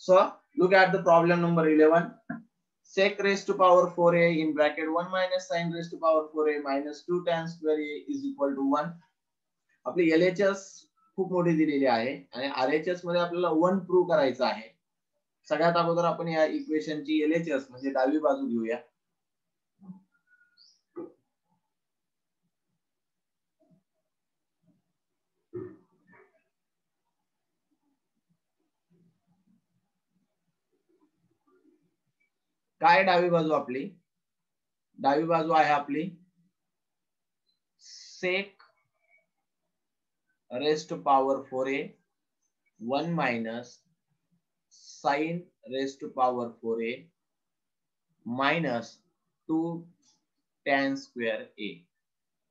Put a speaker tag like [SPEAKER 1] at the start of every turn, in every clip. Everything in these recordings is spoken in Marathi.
[SPEAKER 1] So look at the problem number 11. Sec raised to power 4a in bracket 1 minus sin raised to power 4a minus 2 tan square a is equal to 1. आपली LHS खूप मोठी दिलेली आहे आणि RHS मध्ये आपल्याला 1 प्रूव्ह करायचं आहे. सगळ्यात अगोदर आपण या इक्वेशनची LHS म्हणजे डावी बाजू घेऊया. काय डावी बाजू आपली? डावी बाजू आहे आपली sec raised to power 4a 1 minus sin raised to power 4a minus 2 tan square a.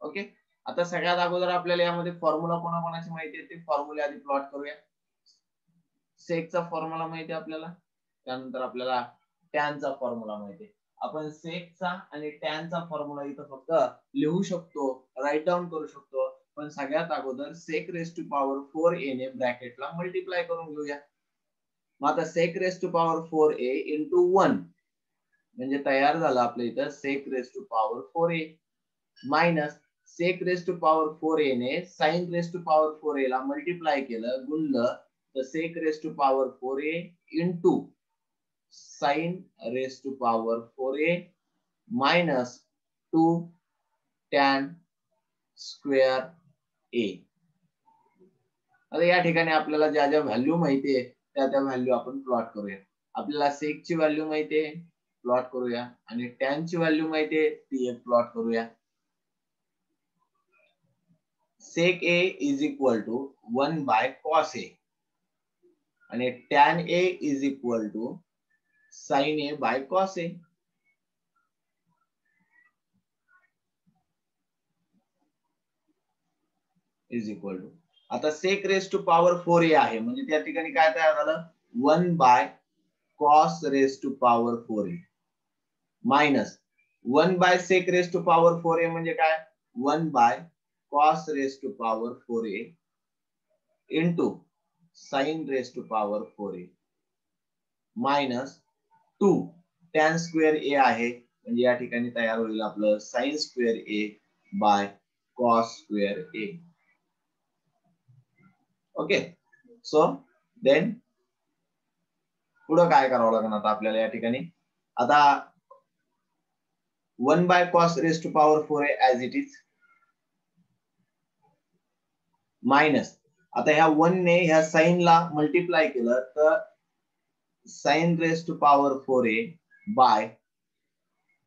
[SPEAKER 1] Okay, आता सगळ्यात अगोदर आपल्याला यामध्ये फॉर्म्युला कोणाकोणाची माहिती आहे ते फॉर्म्युले आधी प्लॉट करूया. सेक चा फॉर्म्युला माहिती आहे आपल्याला, त्यानंतर आपल्याला टॅन चा फॉर्म्युला माहिती आहे. आपण सेक चा आणि टॅन चा फॉर्म्युला इथं फक्त लिहू शकतो, राईट डाऊन करू शकतो, पण सगळ्यात अगोदर सेक रेस टू पॉवर 4a ने ब्रॅकेटला मल्टिप्लाय करून घेऊया. मग आता sec raise to power 4a into 1 म्हणजे तयार झालं आपल्या इथं sec raise to power 4a minus sec raise to power 4a ने sign raise to power 4a ला मल्टिप्लाय केलं, गुणलं, तर sec raise to power 4a into sine raise to power 4a minus 2 tan square a. आता या ठिकाणी आपल्याला ज्या ज्या व्हॅल्यू माहिती आहे त्या त्या व्हॅल्यू आपण प्लॉट करूया. आपल्याला सेक ची व्हॅल्यू माहिती आहे, प्लॉट करूया, आणि टॅन ची व्हॅल्यू माहिती आहे ती एक प्लॉट करूया. sec a is equal to 1 by cos a आणि tan a is equal to sin a by cos a. is equal to आता sec raised to power 4a आहे म्हणजे त्या ठिकाणी काय तयार झालं 1 by cos raised to power 4a minus 1 by sec raised to power 4a म्हणजे काय 1 by cos raised to power 4a into sin raised to power 4a minus 2 tan square a आहे म्हणजे या ठिकाणी तयार होईल आपलं sin square a by cos square a. Okay, so then पुढे काय करावं लागणार आता आपल्याला या ठिकाणी? आता 1 by cos raised to power 4a as it is minus आता ह्या 1 ने ह्या साइन ला मल्टिप्लाय केलं तर sin raised to power 4a by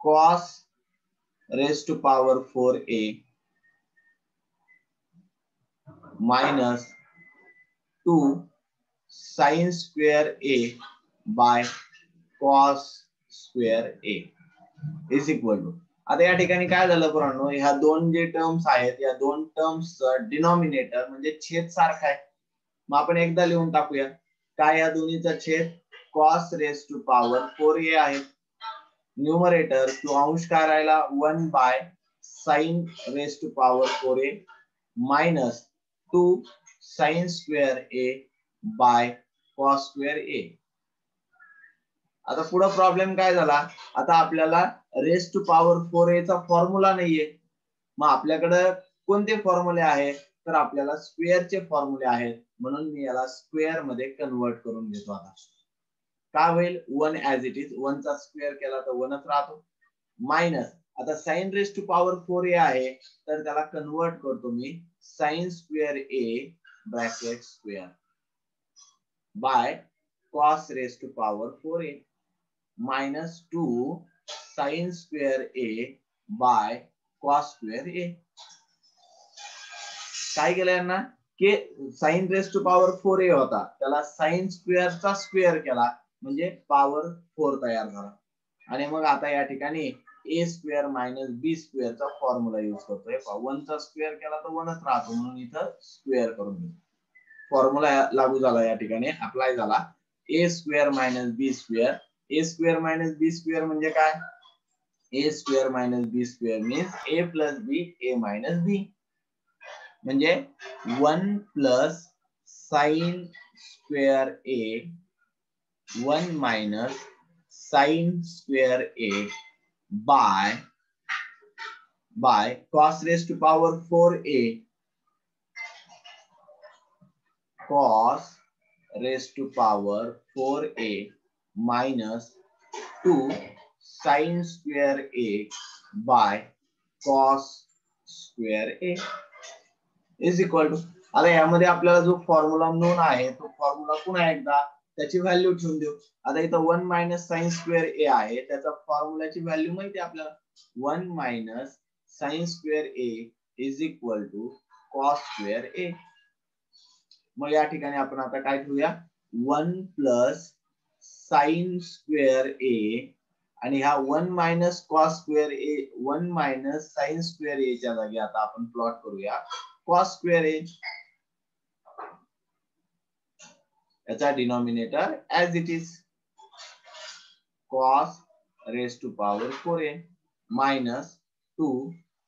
[SPEAKER 1] cos raised to power 4a minus 2 sin square a by cos square a is equal to आता या ठिकाणी काय झालं पुराणो, ह्या दोन जे टर्म्स आहेत या दोन टर्म्स डिनॉमिनेटर म्हणजे छेद सारखा आहे. मग आपण एकदा लिहून टाकूया काय या दोन्हीचा छेद cos raised to power 4a आहे. न्यूमरेटर किंवा अंश काय राहिला 1 by sin raised to power 4a minus 2 sin square a by cos square a. आता पुढे प्रॉब्लेम काय झाला, आता आपल्याला रेस टू पॉवर 4a चा फॉर्म्युला नाहीये. मग आपल्याकडे कोणते फॉर्म्युले आहेत तर आपल्याला स्क्वेअर चे फॉर्म्युले आहेत, म्हणून मी याला स्क्वेअर मध्ये कन्वर्ट करून घेतो. आता काय होईल 1 ऍज इट इज 1 चा स्क्वेअर केला तर 1च राहतो मायनस आता sign raise to power 4a आहे तर त्याला कन्वर्ट करतो मी sine square a bracket square by cos raised to power 4a minus 2 sin square a by cos square a. काय केलं यांना की sin raised to power 4a होता त्याला sin square चा स्क्वेअर केला म्हणजे पॉवर 4 तयार झाला. आणि मग आता या ठिकाणी a square minus b square चा फॉर्म्युला यूज करतोय. 1 चा स्क्वेअर केला तर 1च राहतो म्हणून इथं स्क्वेअर करून घेतो. फॉर्म्युला लागू झाला या ठिकाणी अप्लाय झाला. a square minus b square, a square minus b square म्हणजे काय a square minus b square means a plus b a minus b म्हणजे 1 plus sine square a 1 minus sin square A by cos raised to power 4A cos raised to power 4A minus 2 sin square A by cos square A is equal to. आता यामध्ये आपल्याला जो फॉर्म्युला नोन आहे तो फॉर्म्युला पुन्हा एकदा त्याची व्हॅल्यू ठेवून देऊ. आता इथं 1 मायनस साइन स्क्वेअर ए आहे, त्याचा फॉर्म्युलाची व्हॅल्यू माहिती आहे आपल्याला. 1 minus sine square A is equal to cos square A. मग या ठिकाणी आपण आता काय ठेवूया, 1 प्लस साइन स्क्वेअर ए आणि हा 1 minus cos square A, 1 minus sine square ए च्या जागी आता आपण प्लॉट करूया कॉस स्क्वेअर ए. याचा denominator as it is cos raised to power 4a minus 2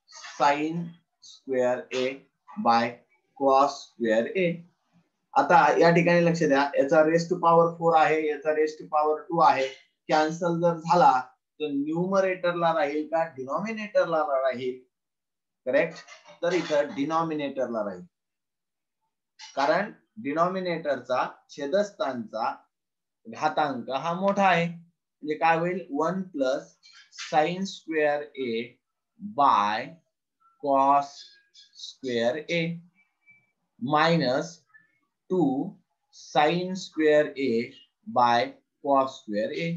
[SPEAKER 1] sin square a by cos square a. आता या ठिकाणी लक्ष द्या, याचा रेस टू पॉवर 4 आहे, याचा रेस टू पॉवर 2 आहे. कॅन्सल जर झाला तर न्यूमरेटरला राहील का डिनॉमिनेटरला राहील? करेक्ट. तर इथं डिनॉमिनेटरला राहील, कारण डिनॉमिनेटरचा छेदस्थानचा घातांक हा मोठा आहे. म्हणजे काय होईल, 1 plus sine square A by cos square A minus 2 sine square A by cos square A.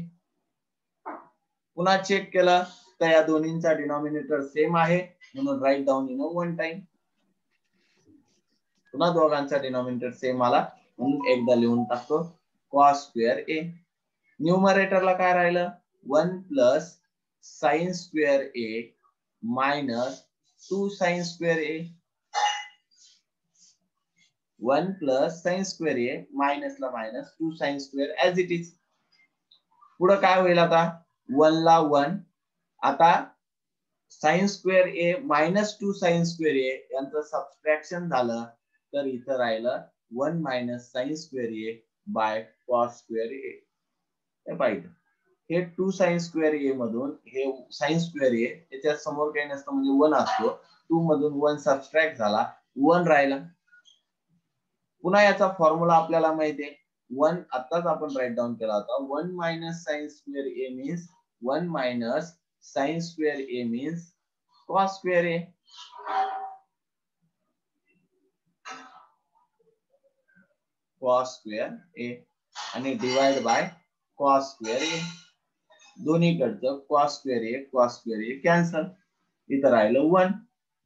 [SPEAKER 1] पुन्हा चेक केलं तर या दोन्हींचा डिनॉमिनेटर सेम आहे, म्हणून write down in one time. पुन्हा दोघांचा डिनॉमिनेटर सेम आला म्हणून एकदा लिहून टाकतो कॉस स्क्वेअर ए. न्यूमरेटरला काय राहिलं, 1 plus sine square A minus 2 sine square A. 1 plus sine square A minus ला minus 2 sine square as it is. पुढे काय होईल, आता 1 ला 1, आता sine square A minus 2 sine square A यांचं सबट्रॅक्शन झालं तर इथं राहिलं 1 minus sine square A by cos square A. पाहिजे हे 2 साइन स्क्वेअर ए मधून हे साइन स्क्वेअर ए याच्या समोर काही नसतं म्हणजे 1 असतो, 2 मधून 1 सबट्रॅक्ट झाला, 1 राहिला. पुन्हा याचा फॉर्म्युला आपल्याला माहिती आहे, 1 आताच आपण राईट डाऊन केला होता. 1 minus sine square A means 1 minus sine square A means cos square A. Cos square A आणि divide by cos square A. दोन्हीकडचं कॉस स्क्वेअर ए कॅन्सल. इथं राहिलं 1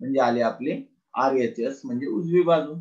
[SPEAKER 1] म्हणजे आली आपली RHS म्हणजे उजवी बाजू.